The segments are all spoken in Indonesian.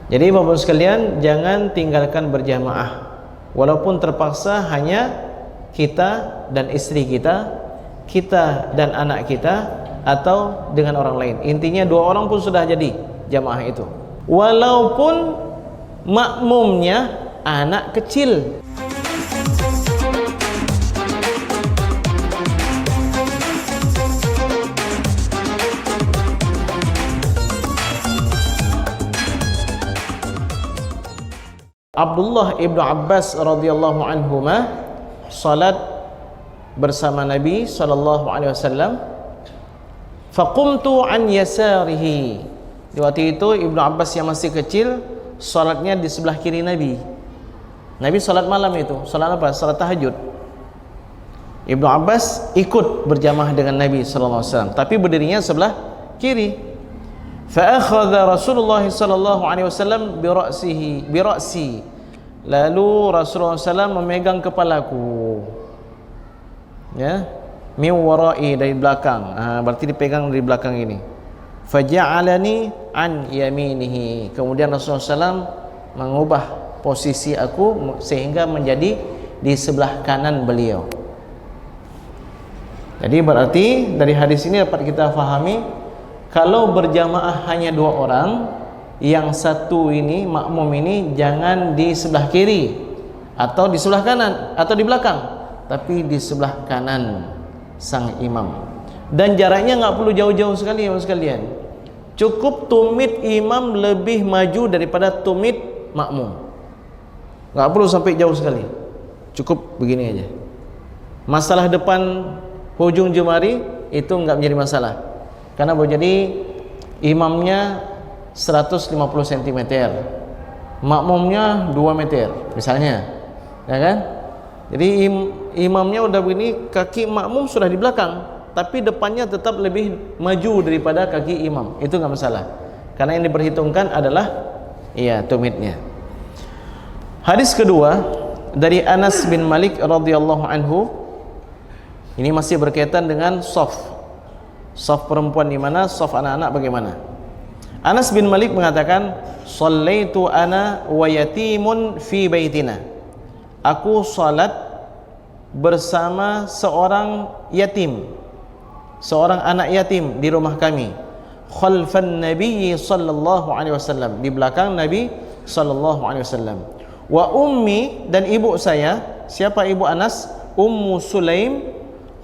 Jadi Bapak sekalian, jangan tinggalkan berjamaah walaupun terpaksa hanya kita dan istri kita, kita dan anak kita, atau dengan orang lain. Intinya 2 orang pun sudah jadi jamaah itu, walaupun makmumnya anak kecil. Abdullah ibnu Abbas radhiyallahu anhuma salat bersama Nabi sallallahu alaihi wasallam. Faqumtu an yasarihi. Di waktu itu Ibnu Abbas yang masih kecil, salatnya di sebelah kiri Nabi. Nabi salat malam itu, salat apa? Salat tahajud. Ibnu Abbas ikut berjamaah dengan Nabi sallallahu alaihi wasallam, tapi berdirinya sebelah kiri. Fa akhadha Rasulullah sallallahu alaihi wasallam bi ra'si. Lalu Rasulullah SAW memegang kepalaku. Ya, min wara'i, dari belakang. Berarti dipegang dari belakang ini. Faja'alani an yaminihi. Kemudian Rasulullah SAW mengubah posisi aku sehingga menjadi di sebelah kanan beliau. Jadi berarti dari hadis ini dapat kita fahami, kalau berjamaah hanya 2 orang, yang satu ini, makmum ini, jangan di sebelah kiri atau di sebelah kanan atau di belakang, tapi di sebelah kanan sang imam. Dan jaraknya nggak perlu jauh-jauh sekali ya sekalian. Cukup tumit imam lebih maju daripada tumit makmum. Nggak perlu sampai jauh sekali. Cukup begini aja. Masalah depan hujung jemari itu nggak menjadi masalah. Karena boleh jadi imamnya 150 cm, makmumnya 2 meter misalnya, ya kan? Jadi imamnya udah begini, kaki makmum sudah di belakang, tapi depannya tetap lebih maju daripada kaki imam. Itu nggak masalah, karena yang diperhitungkan adalah tumitnya. Hadis kedua dari Anas bin Malik radhiyallahu anhu. Ini masih berkaitan dengan shaf perempuan di mana, shaf anak-anak bagaimana. Anas bin Malik mengatakan, "Shallaitu ana wa yatimun fi baitina." Aku salat bersama seorang yatim, seorang anak yatim di rumah kami. Khalfan Nabi sallallahu alaihi wasallam, di belakang Nabi sallallahu alaihi wasallam. Wa ummi, dan ibu saya, siapa ibu Anas? Ummu Sulaim,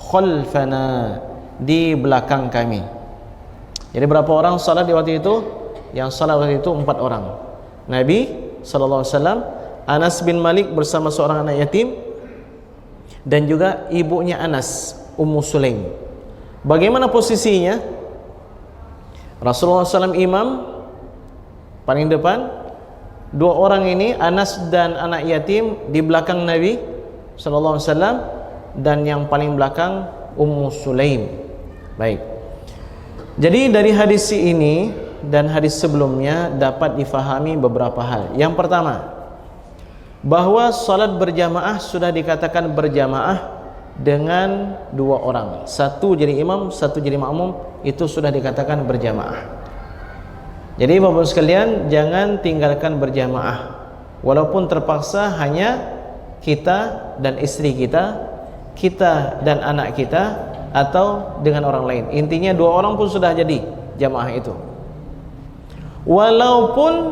khalfana, di belakang kami. Jadi berapa orang salat di waktu itu? Yang salat waktu itu 4 orang. Nabi sallallahu alaihi wasallam, Anas bin Malik bersama seorang anak yatim, dan juga ibunya Anas, Ummu Sulaim. Bagaimana posisinya? Rasulullah SAW imam paling depan, 2 orang ini Anas dan anak yatim di belakang Nabi sallallahu alaihi wasallam, dan yang paling belakang Ummu Sulaim. Baik. Jadi dari hadis ini dan hadis sebelumnya dapat difahami beberapa hal. Yang pertama, bahwa salat berjamaah sudah dikatakan berjamaah dengan 2 orang. Satu jadi imam, satu jadi makmum, itu sudah dikatakan berjamaah. Jadi Bapak sekalian, jangan tinggalkan berjamaah walaupun terpaksa hanya kita dan istri kita, kita dan anak kita, atau dengan orang lain. Intinya 2 orang pun sudah jadi jamaah itu, walaupun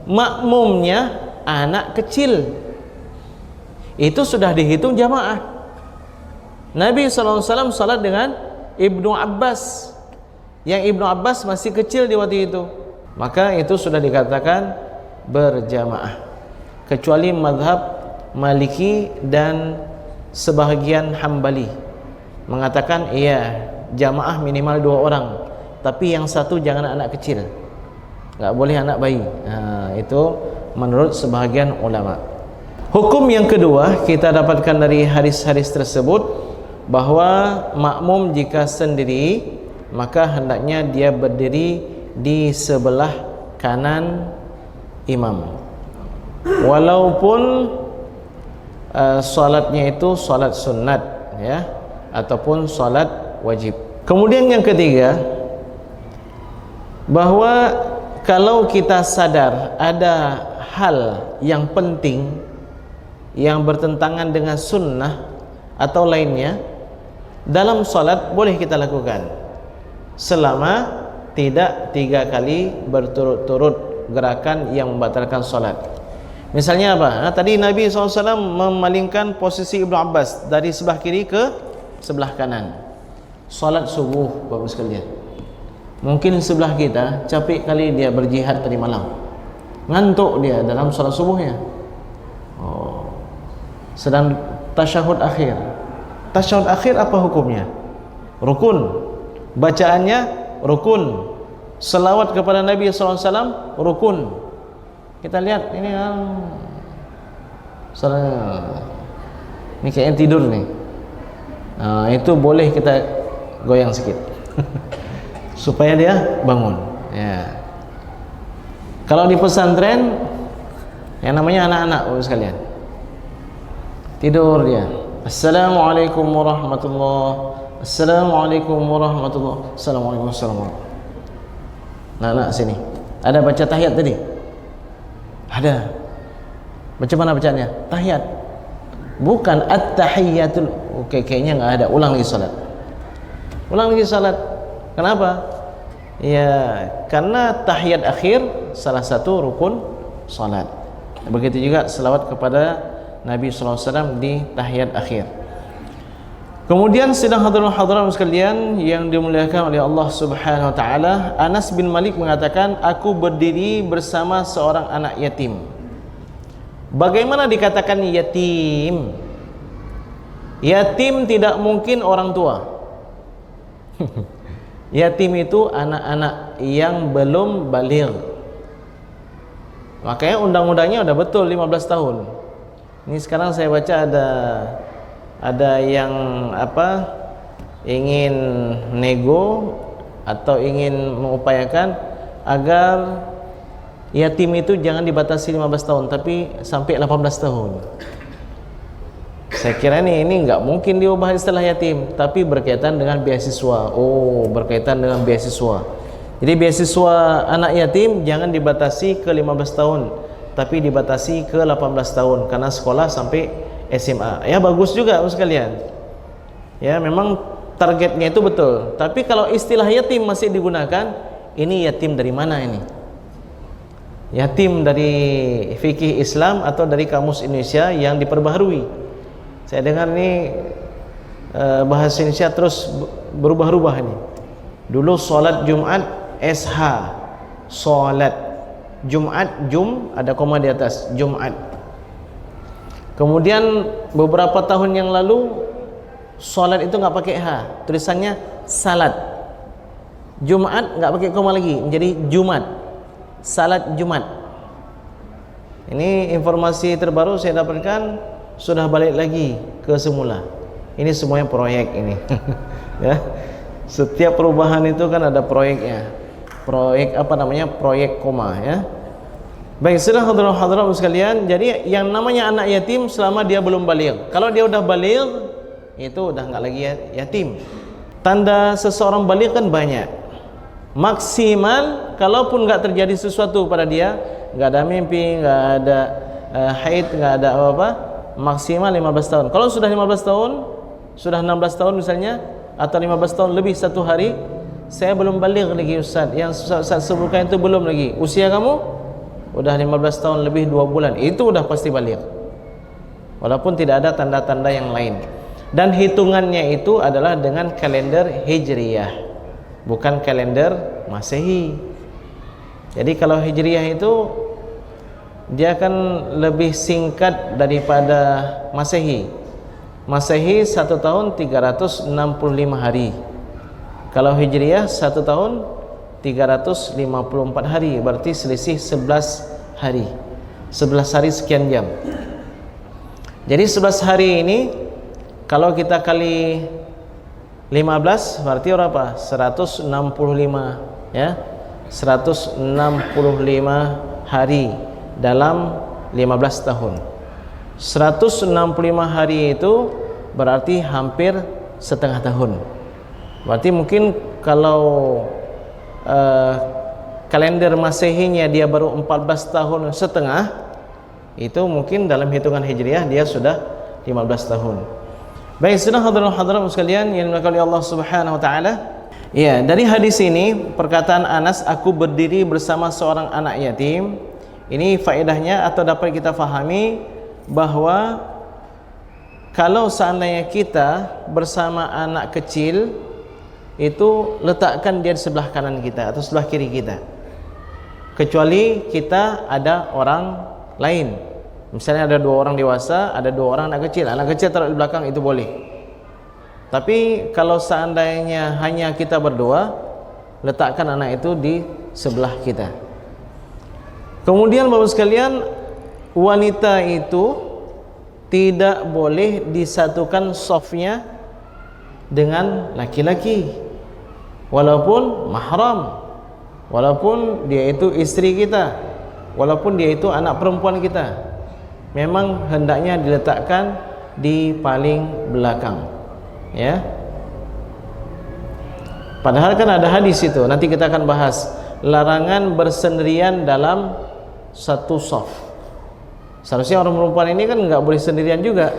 makmumnya anak kecil, itu sudah dihitung jamaah. Nabi SAW salat dengan Ibnu Abbas, yang Ibnu Abbas masih kecil di waktu itu, maka itu sudah dikatakan berjamaah. Kecuali mazhab Maliki dan sebahagian Hambali mengatakan jamaah minimal 2 orang, tapi yang satu jangan anak kecil, nggak boleh anak bayi. Itu menurut sebahagian ulama. Hukum yang kedua kita dapatkan dari hadis-hadis tersebut, bahwa makmum jika sendiri maka hendaknya dia berdiri di sebelah kanan imam, walaupun salatnya itu salat sunat, ya, ataupun salat wajib. Kemudian yang ketiga, bahwa kalau kita sadar ada hal yang penting yang bertentangan dengan sunnah atau lainnya dalam salat, boleh kita lakukan selama tidak 3 kali berturut-turut gerakan yang membatalkan salat. Misalnya apa? Tadi Nabi SAW memalingkan posisi Ibnu Abbas dari sebelah kiri ke sebelah kanan. Salat subuh, Bapak sekalian. Mungkin sebelah kita capek kali dia berjihad tadi malam, ngantuk dia dalam salat subuhnya. Sedang tasyahud akhir. Tasyahud akhir apa hukumnya? Rukun. Bacaannya rukun. Selawat kepada Nabi SAW rukun. Kita lihat ini ini kayaknya tidur nih. Itu boleh kita goyang sedikit supaya dia bangun. Ya. Kalau di pesantren yang namanya anak-anak sekalian, tidur dia. Assalamualaikum warahmatullahi. Assalamualaikum warahmatullahi. Assalamualaikum warahmatullahi. Nah, sini. Ada baca tahiyat tadi? Ada. Macam mana bacaannya? Tahiyat. Bukan at-tahiyyatul. Oke, kayaknya enggak ada. Ulang lagi salat. Ulang lagi salat. Kenapa? Ya, karena tahiyat akhir salah satu rukun salat. Begitu juga selawat kepada Nabi SAW di tahiyat akhir. Kemudian sidang hadirin sekalian yang dimuliakan oleh Allah Subhanahu wa taala, Anas bin Malik mengatakan, aku berdiri bersama seorang anak yatim. Bagaimana dikatakan yatim? Yatim tidak mungkin orang tua. Yatim itu anak-anak yang belum baligh. Makanya undang-undangnya udah betul 15 tahun. Ini sekarang saya baca ada yang ingin nego atau ingin mengupayakan agar yatim itu jangan dibatasi 15 tahun tapi sampai 18 tahun. Saya kira ini enggak mungkin diubah istilah yatim, tapi berkaitan dengan beasiswa. Berkaitan dengan beasiswa. Jadi beasiswa anak yatim jangan dibatasi ke 15 tahun, tapi dibatasi ke 18 tahun karena sekolah sampai SMA. Ya bagus juga sekalian. Ya memang targetnya itu betul. Tapi kalau istilah yatim masih digunakan, ini yatim dari mana ini? Yatim dari fikih Islam atau dari kamus Indonesia yang diperbaharui? Saya dengar ini bahasa Indonesia terus berubah-ubah ini. Dulu salat Jumat SH, salat Jumat ada koma di atas Jumat. Kemudian beberapa tahun yang lalu salat itu nggak pakai H, tulisannya salat. Jumat nggak pakai koma lagi, menjadi Jumat. Salat Jumat. Ini informasi terbaru saya dapatkan, sudah balik lagi ke semula. Ini semuanya proyek ini. Ya. Setiap perubahan itu kan ada proyeknya. Proyek proyek koma ya. Baik, sedang hadirin sekalian, jadi yang namanya anak yatim selama dia belum baligh. Kalau dia udah baligh, itu udah enggak lagi yatim. Tanda seseorang baligh kan banyak. Maksimal kalaupun enggak terjadi sesuatu pada dia, enggak ada mimpi, enggak ada haid, enggak ada apa-apa, maksimal 15 tahun. Kalau sudah 15 tahun, sudah 16 tahun misalnya, atau 15 tahun lebih 1 hari, saya belum baligh lagi Ustaz. Yang Ustaz sebutkan itu belum lagi. Usia kamu udah 15 tahun lebih 2 bulan, itu udah pasti baligh. Walaupun tidak ada tanda-tanda yang lain. Dan hitungannya itu adalah dengan kalender Hijriyah, bukan kalender Masehi. Jadi kalau Hijriyah itu dia akan lebih singkat daripada Masehi. Masehi 1 tahun 365 hari. Kalau Hijriyah 1 tahun 354 hari, berarti selisih 11 hari. 11 hari sekian jam. Jadi 11 hari ini kalau kita kali 15 berarti berapa? 165 ya. 165 hari dalam 15 tahun. 165 hari itu berarti hampir setengah tahun. Berarti mungkin kalau kalender Masehinya dia baru 14 tahun setengah, itu mungkin dalam hitungan Hijriah dia sudah 15 tahun. Baik, sedang hadirin sekalian yang dimuliakan oleh Allah Subhanahu wa taala. Ya, dari hadis ini perkataan Anas, aku berdiri bersama seorang anak yatim. Ini faedahnya atau dapat kita fahami bahwa kalau seandainya kita bersama anak kecil, itu letakkan dia di sebelah kanan kita atau sebelah kiri kita, kecuali kita ada orang lain. Misalnya ada 2 orang dewasa, ada 2 orang anak kecil taruh di belakang, itu boleh. Tapi kalau seandainya hanya kita berdua, letakkan anak itu di sebelah kita. Kemudian Bapak sekalian, wanita itu tidak boleh disatukan safnya dengan laki-laki, walaupun mahram, walaupun dia itu istri kita, walaupun dia itu anak perempuan kita, memang hendaknya diletakkan di paling belakang, ya. Padahal kan ada hadis itu, nanti kita akan bahas larangan bersendirian dalam satu saf. Seharusnya orang perempuan ini kan nggak boleh sendirian juga,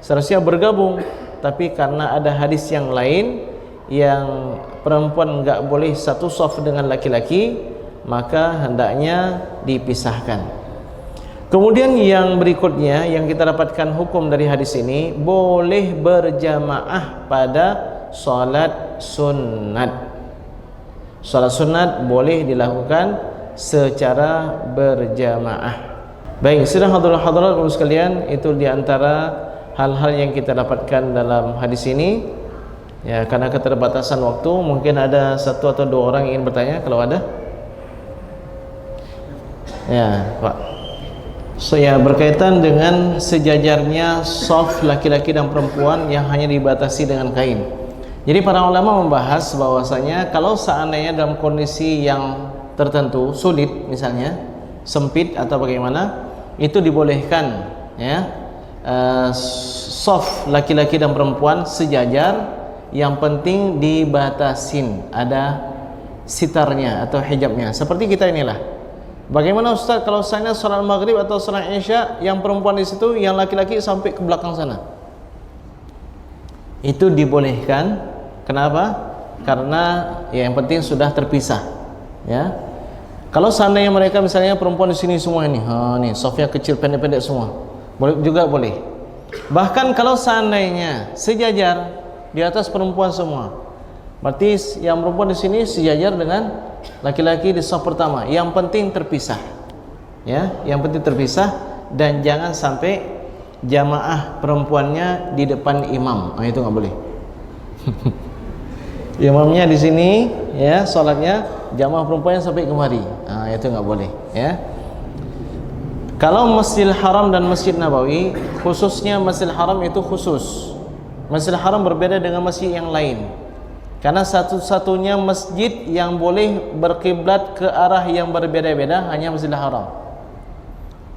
seharusnya bergabung. Tapi karena ada hadis yang lain yang perempuan nggak boleh satu saf dengan laki-laki, maka hendaknya dipisahkan. Kemudian yang berikutnya yang kita dapatkan hukum dari hadis ini, boleh berjamaah pada salat sunat. Salat sunat boleh dilakukan secara berjamaah. Baik, sedang hadirat sekalian, itu diantara hal-hal yang kita dapatkan dalam hadis ini. Ya, karena keterbatasan waktu, mungkin ada 1 atau 2 orang yang ingin bertanya, kalau ada. Ya, Pak. So, ya, berkaitan dengan sejajarnya shaf laki-laki dan perempuan yang hanya dibatasi dengan kain. Jadi para ulama membahas bahwasanya kalau seandainya dalam kondisi yang tertentu, sulit misalnya, sempit atau bagaimana, itu dibolehkan, ya, shaf laki-laki dan perempuan sejajar, yang penting dibatasin, ada sitarnya atau hijabnya. Seperti kita inilah. Bagaimana Ustaz kalau saya salat maghrib atau salat isya, yang perempuan di situ, yang laki-laki sampai ke belakang sana? Itu dibolehkan. Kenapa? Karena ya yang penting sudah terpisah, ya. Kalau seandainya mereka misalnya perempuan di sini semua ini, nih safnya kecil pendek-pendek semua, boleh juga boleh. Bahkan kalau seandainya sejajar di atas perempuan semua, berarti yang perempuan di sini sejajar dengan laki-laki di saf pertama. Yang penting terpisah, ya, yang penting terpisah, dan jangan sampai jamaah perempuannya di depan imam. Itu nggak boleh. Imamnya di sini, ya, salatnya, jamaah perempuannya sampai kemari. Itu nggak boleh, ya. Kalau Masjidil Haram dan Masjid Nabawi, khususnya Masjidil Haram itu khusus. Masjidil Haram berbeda dengan masjid yang lain, karena satu-satunya masjid yang boleh berkiblat ke arah yang berbeda-beda hanya Masjidil Haram.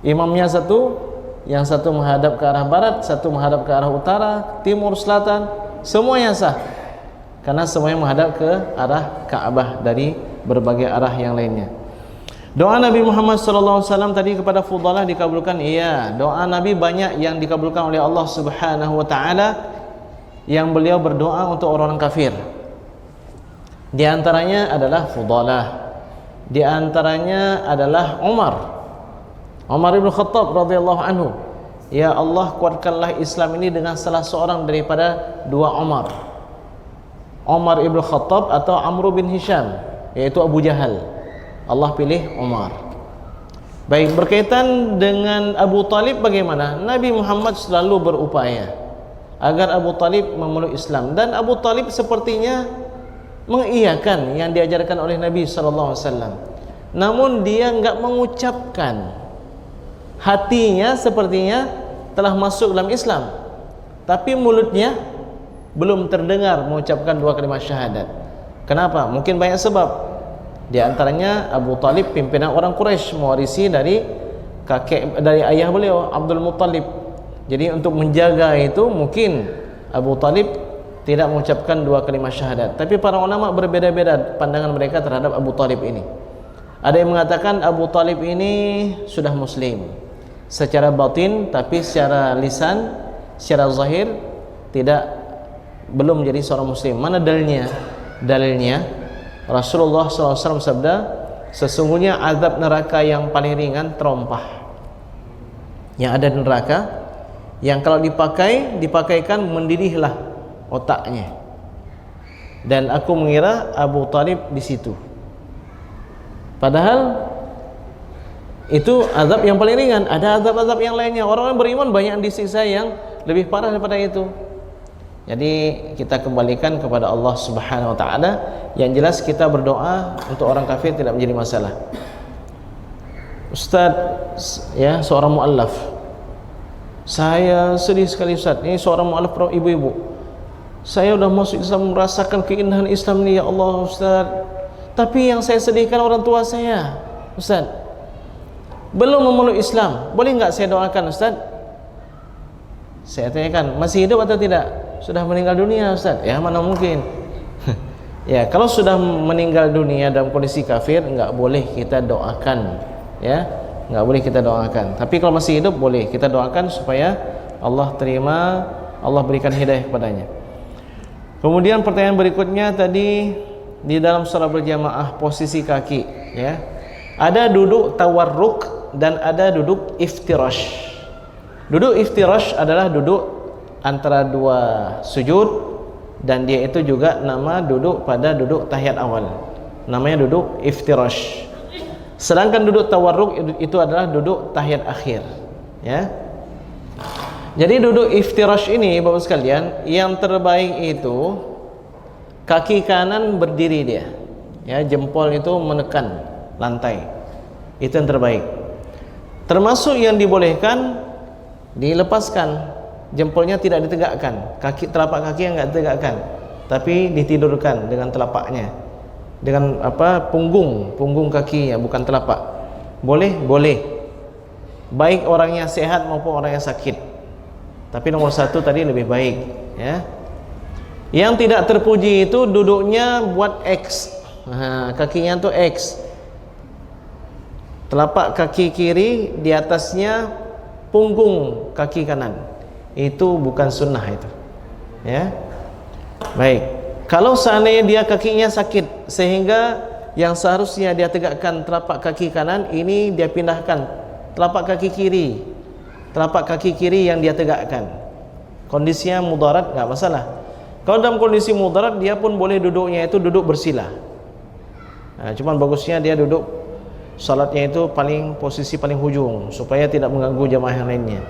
Imamnya satu, yang satu menghadap ke arah barat, satu menghadap ke arah utara, timur, selatan, semuanya sah, karena semuanya menghadap ke arah Ka'bah dari berbagai arah yang lainnya. Doa Nabi Muhammad SAW tadi kepada Fudalah dikabulkan. Iya, doa Nabi banyak yang dikabulkan oleh Allah Subhanahu wa taala, yang beliau berdoa untuk orang kafir. Di antaranya adalah Fudalah, di antaranya adalah Umar bin Khattab radhiyallahu anhu. Ya Allah, kuatkanlah Islam ini dengan salah seorang daripada 2 Umar. Umar ibn Khattab atau Amr bin Hisham, yaitu Abu Jahal. Allah pilih Umar. Baik, berkaitan dengan Abu Talib bagaimana? Nabi Muhammad selalu berupaya agar Abu Talib memeluk Islam, dan Abu Talib sepertinya mengiyakan yang diajarkan oleh Nabi SAW. Namun dia enggak mengucapkan, hatinya sepertinya telah masuk dalam Islam, tapi mulutnya belum terdengar mengucapkan 2 kalimat syahadat. Kenapa? Mungkin banyak sebab. Di antaranya Abu Talib pimpinan orang Quraisy, mewarisi dari ayah beliau Abdul Muttalib. Jadi untuk menjaga itu mungkin Abu Talib tidak mengucapkan 2 kalimat syahadat. Tapi para ulama berbeda-beda pandangan mereka terhadap Abu Talib ini. Ada yang mengatakan Abu Talib ini sudah muslim secara batin, tapi secara lisan, secara zahir belum menjadi seorang muslim. Mana dalilnya? Dalilnya Rasulullah SAW sabda, sesungguhnya azab neraka yang paling ringan terompah yang ada di neraka, yang kalau dipakaikan mendidihlah otaknya. Dan aku mengira Abu Talib di situ. Padahal itu azab yang paling ringan. Ada azab-azab yang lainnya. Orang-orang beriman banyak disiksa yang lebih parah daripada itu. Jadi kita kembalikan kepada Allah Subhanahu wa taala. Yang jelas kita berdoa untuk orang kafir tidak menjadi masalah. Ustaz, ya, seorang muallaf. Saya sedih sekali Ustaz. Ini seorang muallaf ibu-ibu. Saya sudah masuk Islam, merasakan keindahan Islam ini, ya Allah Ustaz. Tapi yang saya sedihkan orang tua saya, Ustaz. Belum memeluk Islam. Boleh enggak saya doakan, Ustaz? Saya tanyakan, masih hidup atau tidak? Sudah meninggal dunia, Ustaz. Ya, mana mungkin. Ya, kalau sudah meninggal dunia dalam kondisi kafir, enggak boleh kita doakan. Ya, enggak boleh kita doakan. Tapi kalau masih hidup, boleh kita doakan supaya Allah terima, Allah berikan hidayah kepadanya. Kemudian pertanyaan berikutnya tadi, di dalam salat berjamaah posisi kaki, ya. Ada duduk tawarruk dan ada duduk iftirash. Duduk iftirash adalah duduk antara dua sujud, dan dia itu juga nama duduk pada duduk tahiyat awal. Namanya duduk iftirash. Sedangkan duduk tawarruk itu adalah duduk tahiyat akhir, ya. Jadi duduk iftirash ini Bapak sekalian, yang terbaik itu kaki kanan berdiri dia, ya, jempol itu menekan lantai, itu yang terbaik. Termasuk yang dibolehkan dilepaskan, jempolnya tidak ditegakkan, telapak kaki yang enggak ditegakkan, tapi ditidurkan dengan telapaknya, dengan punggung kaki ya, bukan telapak. Boleh, baik orangnya sehat maupun orang yang sakit. Tapi nomor satu tadi lebih baik, ya. Yang tidak terpuji itu duduknya buat X. Nah, kakinya tuh X. Telapak kaki kiri di atasnya punggung kaki kanan. Itu bukan sunnah itu. Ya. Baik. Kalau seandainya dia kakinya sakit sehingga yang seharusnya dia tegakkan telapak kaki kanan, ini dia pindahkan telapak kaki kiri. Telapak kaki kiri yang dia tegakkan. Kondisinya mudarat enggak masalah. Kalau dalam kondisi mudarat, dia pun boleh duduknya itu duduk bersila. Nah, cuman bagusnya dia duduk salatnya itu posisi paling hujung supaya tidak mengganggu jamaah yang lainnya.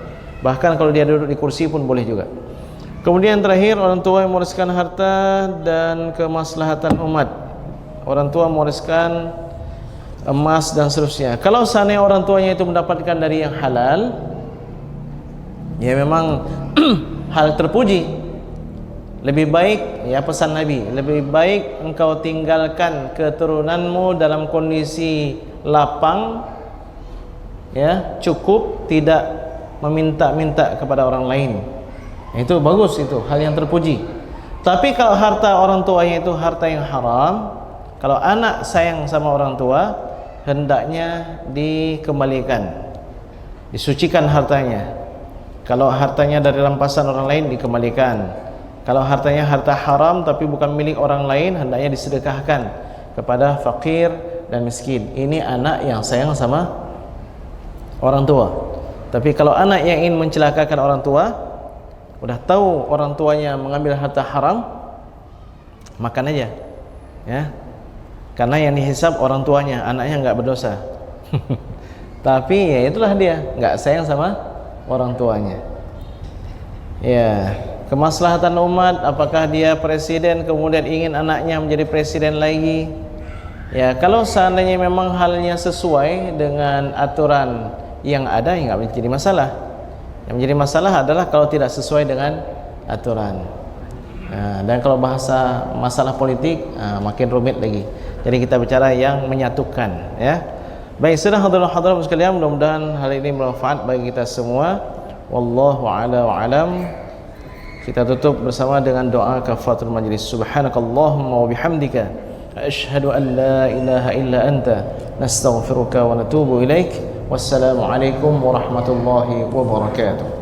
Bahkan kalau dia duduk di kursi pun boleh juga. Kemudian terakhir, orang tua yang mewariskan harta dan kemaslahatan umat. Orang tua mewariskan emas dan seterusnya. Kalau seandainya orang tuanya itu mendapatkan dari yang halal, ya memang hal terpuji. Lebih baik, ya pesan Nabi, lebih baik engkau tinggalkan keturunanmu dalam kondisi lapang, ya, cukup, tidak meminta-minta kepada orang lain. Itu bagus, itu hal yang terpuji. Tapi kalau harta orang tuanya itu harta yang haram, kalau anak sayang sama orang tua, hendaknya dikembalikan, disucikan hartanya. Kalau hartanya dari rampasan orang lain, dikembalikan. Kalau hartanya harta haram tapi bukan milik orang lain, hendaknya disedekahkan kepada fakir dan miskin. Ini anak yang sayang sama orang tua. Tapi kalau anak yang ingin mencelakakan orang tua, udah tahu orang tuanya mengambil harta haram, makan aja, ya. Karena yang dihisab orang tuanya, anaknya enggak berdosa. Tapi ya itulah dia, enggak sayang sama orang tuanya. Ya. Kemaslahatan umat, apakah dia presiden kemudian ingin anaknya menjadi presiden lagi? Ya, kalau seandainya memang halnya sesuai dengan aturan yang ada, ya nggak menjadi masalah. Yang menjadi masalah adalah kalau tidak sesuai dengan aturan. Nah, dan kalau bahasa masalah politik, makin rumit lagi. Jadi kita bicara yang menyatukan, ya. Baik, sudah hadirin sekalian, mudah-mudahan hal ini bermanfaat bagi kita semua. Wallahu a'la wa a'lam. Kita tutup bersama dengan doa kafaratul majlis. Subhanakallahumma wa bihamdika asyhadu an la ilaha illa anta nastaghfiruka wa natubu ilaik. Wassalamualaikum warahmatullahi wabarakatuh.